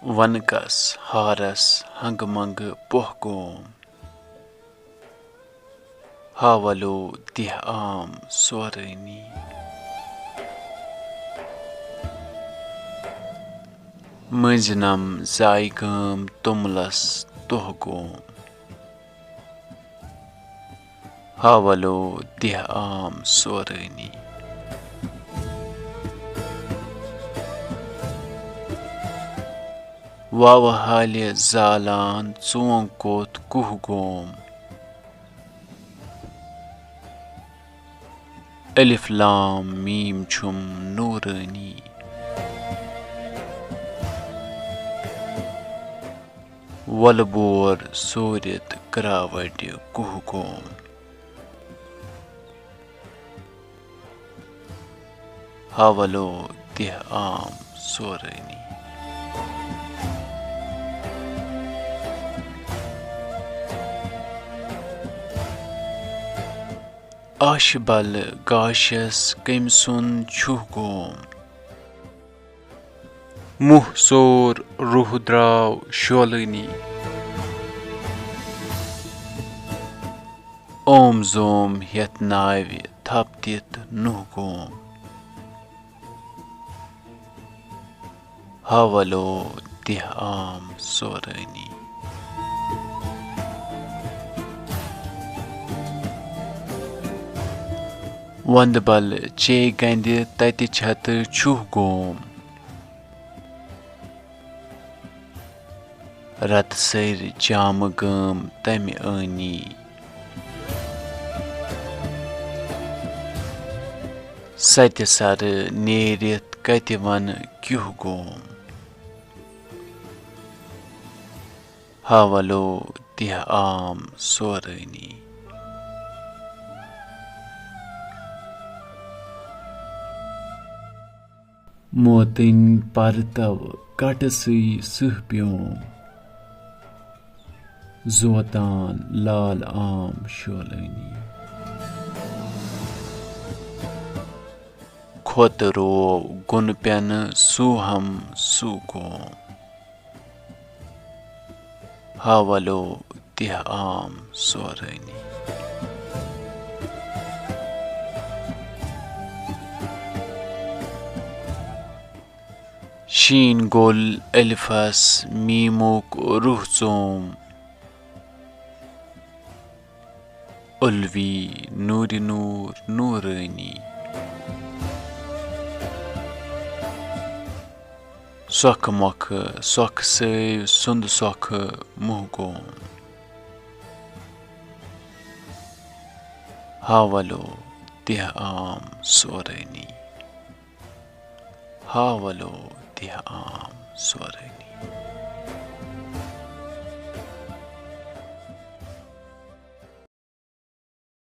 वनकस हारस हंग मंग पोहगोम हावलो दिह आम सोरनी मंजनम जायगम तुमलस तोहगोम हावलो दिह आम सोरनी वाव हाले जालान चोंकोत कुहगोम अलिफ लाम मीम छुम नूरनी वलबोर सूरत करावट कुहगोम हावलो दिह आम सोरनी आशबल गाशस कमसुन छुहगोम मुह सोर रूह द्राव शोलनी ओम जोम हेत नावि थपदित नुहगोम हावलो दिह आम सोरनी वंदबल चे गंद तति छत छुहगोम रत सर जाम गम तमि आनी सत्य सर नेरित कति वन क्युहगोम हावलो दिह आम सोरनी मोतिन परतव कटसई सुहप्योम जोतान लाल आम शोलनी खोतरो गुनप्यन सुहम सुगोम हावलो दिह आम सोरनी शीन गोल अलिफस मीमुक रूह चोम उल्वी नूरि नूर नूरनी सोख मोख सोख सैव सुंद सोख मुहगोम हावलो दिह आम सोरनी हावलो दिह आम सोरनी।